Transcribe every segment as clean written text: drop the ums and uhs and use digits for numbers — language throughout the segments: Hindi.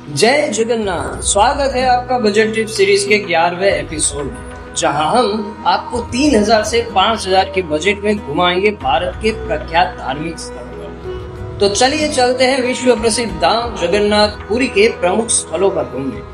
जय जगन्नाथ। स्वागत है आपका बजट ट्रिप सीरीज के 11वें एपिसोड में, जहां हम आपको 3000 से 5000 के बजट में घुमाएंगे भारत के प्रख्यात धार्मिक स्थल पर। तो चलिए चलते हैं विश्व प्रसिद्ध धाम जगन्नाथ पुरी के प्रमुख स्थलों पर घूमने।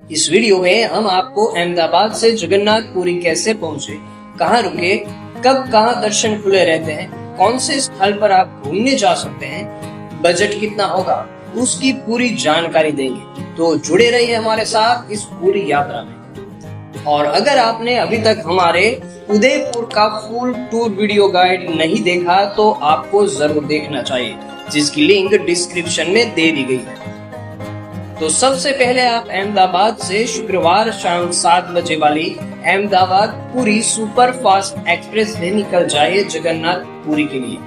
इस वीडियो में हम आपको अहमदाबाद से जगन्नाथ पुरी कैसे पहुंचे, कहां रुके, कब कहां दर्शन खुले रहते हैं, कौन से स्थल पर आप घूमने जा सकते हैं, बजट कितना होगा, उसकी पूरी जानकारी देंगे। तो जुड़े रहिए हमारे साथ इस पूरी यात्रा में। और अगर आपने अभी तक हमारे उदयपुर का फुल टूर वीडियो गाइड नहीं देखा तो आपको जरूर देखना चाहिए, जिसकी लिंक डिस्क्रिप्शन में दे दी गई है। तो सबसे पहले आप अहमदाबाद से शुक्रवार शाम 7 बजे वाली Ahmedabad Puri super fast express से निकल जाए जगन्नाथ पुरी के लिए।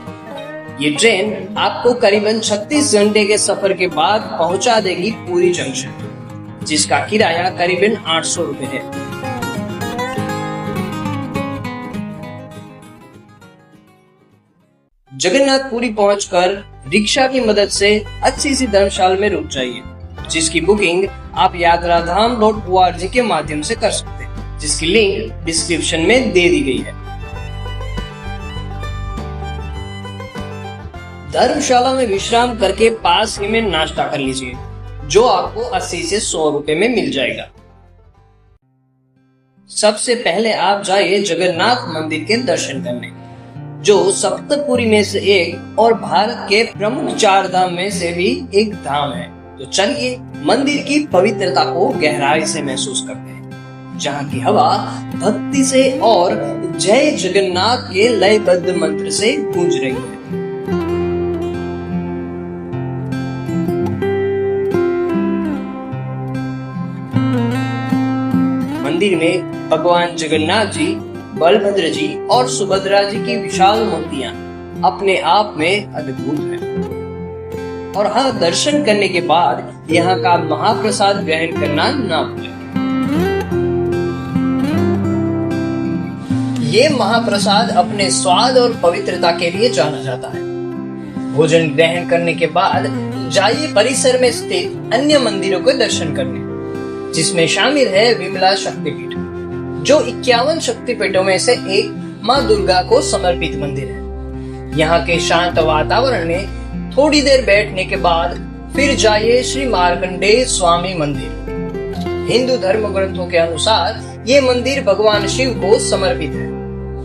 ये ट्रेन आपको करीबन 36 घंटे के सफर के बाद पहुंचा देगी पुरी जंक्शन, जिसका किराया करीबन 800 रुपए है। जगन्नाथ पुरी पहुंचकर रिक्शा की मदद से अच्छी सी धर्मशाला में रुक जाइए, जिसकी बुकिंग आप यात्राधाम.org के माध्यम से कर सकते हैं, जिसकी लिंक डिस्क्रिप्शन में दे दी गई है। धर्मशाला में विश्राम करके पास ही में नाश्ता कर लीजिए, जो आपको 80 से 100 रुपए में मिल जाएगा। सबसे पहले आप जाइए जगन्नाथ मंदिर के दर्शन करने, जो सप्तपुरी में से एक और भारत के प्रमुख 4 धाम में से भी एक धाम है। तो चलिए मंदिर की पवित्रता को गहराई से महसूस करते हैं, जहाँ की हवा भक्ति से और जय जगन्नाथ के लयबद्ध मंत्र से गूंज रही है। मंदिर में भगवान जगन्नाथ जी, बलभद्र जी और सुभद्रा जी की विशाल मूर्तियां अपने आप में अद्भुत हैं। और हाँ, दर्शन करने के बाद यहाँ का महाप्रसाद ग्रहण करना ना भूलें। ये महाप्रसाद अपने स्वाद और पवित्रता के लिए जाना जाता है। भोजन ग्रहण करने के बाद जाइए परिसर में स्थित अन्य मंदिरों के दर्शन करने, जिसमें शामिल है विमला शक्तिपीठ, जो 51 शक्तिपीठों में से एक माँ दुर्गा को समर्पित मंदिर है। यहाँ के शांत वातावरण में थोड़ी देर बैठने के बाद फिर जाइए श्री मार्कंडेय स्वामी मंदिर। हिंदू धर्म ग्रंथों के अनुसार ये मंदिर भगवान शिव को समर्पित है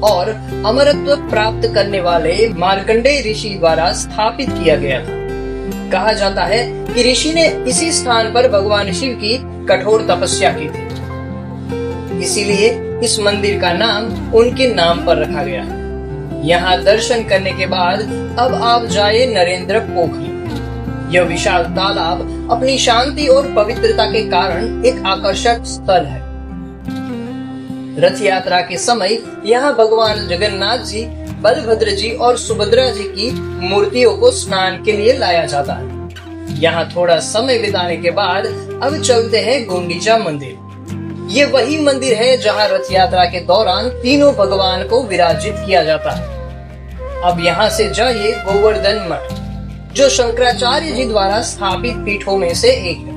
और अमरत्व प्राप्त करने वाले मार्कंडेय ऋषि द्वारा स्थापित किया गया था। कहा जाता है कि ऋषि ने इसी स्थान पर भगवान शिव की कठोर तपस्या की थी, इसीलिए इस मंदिर का नाम उनके नाम पर रखा गया है। यहाँ दर्शन करने के बाद अब आप जाइए नरेंद्र पोखरी। यह विशाल तालाब अपनी शांति और पवित्रता के कारण एक आकर्षक स्थल है। रथ यात्रा के समय यहाँ भगवान जगन्नाथ जी, बलभद्र जी और सुभद्रा जी की मूर्तियों को स्नान के लिए लाया जाता है। यहाँ थोड़ा समय बिताने के बाद अब चलते हैं गुंडीचा मंदिर। ये वही मंदिर है जहाँ रथ यात्रा के दौरान तीनों भगवान को विराजित किया जाता है। अब यहाँ से जाइए गोवर्धन मठ, जो शंकराचार्य जी द्वारा स्थापित पीठों में से एक है।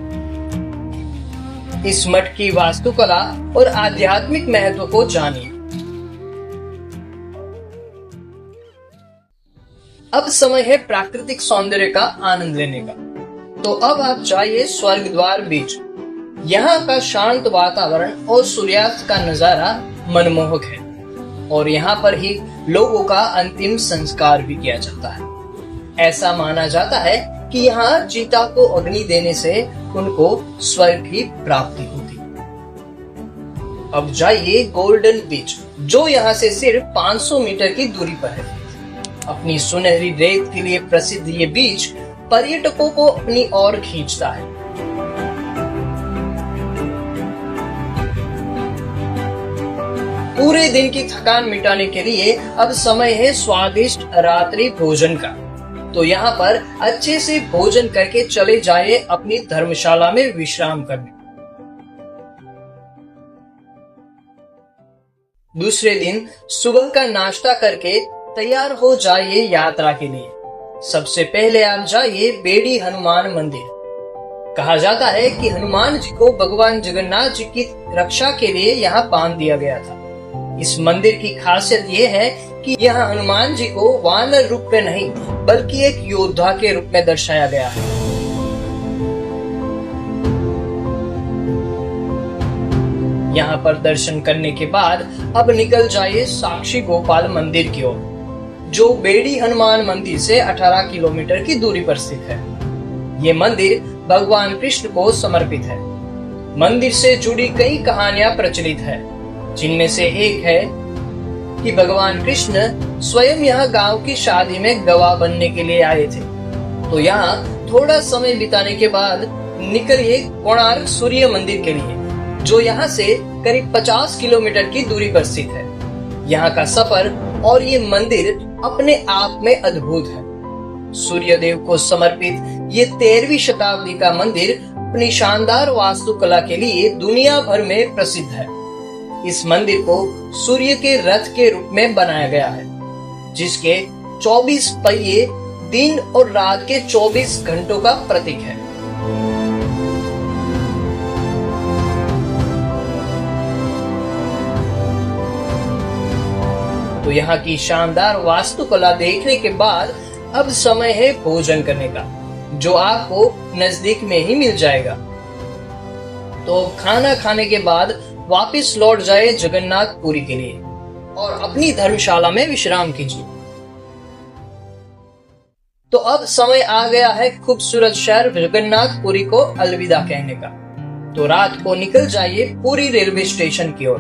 इस मठ की वास्तुकला और आध्यात्मिक महत्व को जानिए। अब समय है प्राकृतिक सौंदर्य का आनंद लेने का। तो अब आप जाइए स्वर्ग द्वार बीच। यहाँ का शांत वातावरण और सूर्यास्त का नजारा मनमोहक है, और यहाँ पर ही लोगों का अंतिम संस्कार भी किया जाता है। ऐसा माना जाता है कि यहाँ चीता को अग्नि देने से उनको स्वर्ग की प्राप्ति होती। अब जाइए गोल्डन बीच, जो यहाँ से सिर्फ 500 मीटर की दूरी पर है। अपनी सुनहरी रेत के लिए प्रसिद्ध ये बीच पर्यटकों को अपनी ओर खींचता है। पूरे दिन की थकान मिटाने के लिए अब समय है स्वादिष्ट रात्रि भोजन का। तो यहाँ पर अच्छे से भोजन करके चले जाए अपनी धर्मशाला में विश्राम करने। दूसरे दिन सुबह का नाश्ता करके तैयार हो जाइए यात्रा के लिए। सबसे पहले आप जाइए बेड़ी हनुमान मंदिर। कहा जाता है कि हनुमान जी को भगवान जगन्नाथ जी की रक्षा के लिए यहाँ बांध दिया गया था। इस मंदिर की खासियत ये है कि यहाँ हनुमान जी को वानर रूप में नहीं बल्कि एक योद्धा के रूप में दर्शाया गया है। यहाँ पर दर्शन करने के बाद अब निकल जाइए साक्षी गोपाल मंदिर की ओर, जो बेड़ी हनुमान मंदिर से 18 किलोमीटर की दूरी पर स्थित है। ये मंदिर भगवान कृष्ण को समर्पित है। मंदिर से जुड़ी कई कहानियां प्रचलित है, जिनमें से एक है कि भगवान कृष्ण स्वयं यहाँ गांव की शादी में गवाह बनने के लिए आए थे। तो यहाँ थोड़ा समय बिताने के बाद निकलिए कोणार्क सूर्य मंदिर के लिए, जो यहाँ से करीब 50 किलोमीटर की दूरी पर स्थित है। यहाँ का सफर और ये मंदिर अपने आप में अद्भुत है। सूर्य देव को समर्पित ये 13वीं शताब्दी का मंदिर अपनी शानदार वास्तुकला के लिए दुनिया भर में प्रसिद्ध है। इस मंदिर को सूर्य के रथ के रूप में बनाया गया है, जिसके 24 पहिए दिन और रात के 24 घंटों का प्रतीक है। तो यहाँ की शानदार वास्तुकला देखने के बाद अब समय है भोजन करने का, जो आपको नजदीक में ही मिल जाएगा। तो खाना खाने के बाद वापस लौट जाए जगन्नाथपुरी के लिए और अपनी धर्मशाला में विश्राम कीजिए। तो अब समय आ गया है खूबसूरत शहर जगन्नाथपुरी को अलविदा कहने का। तो रात को निकल जाइए पुरी रेलवे स्टेशन की ओर,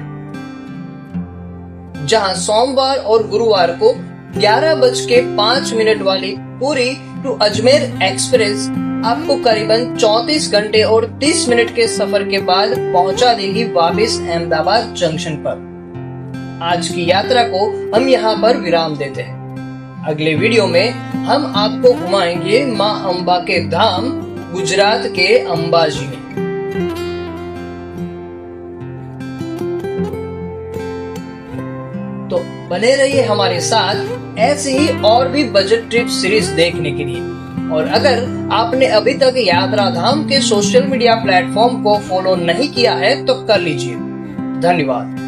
जहां सोमवार और गुरुवार को 11:05 वाली पुरी टू अजमेर एक्सप्रेस आपको करीबन 34 घंटे और 30 मिनट के सफर के बाद पहुंचा देगी वापस अहमदाबाद जंक्शन पर। आज की यात्रा को हम यहाँ पर विराम देते हैं। अगले वीडियो में हम आपको घुमाएंगे माँ अम्बा के धाम गुजरात के अंबाजी में। तो बने रहिए हमारे साथ ऐसे ही और भी बजट ट्रिप सीरीज देखने के लिए। और अगर आपने अभी तक यात्रा धाम के सोशल मीडिया प्लेटफॉर्म को फॉलो नहीं किया है तो कर लीजिए। धन्यवाद।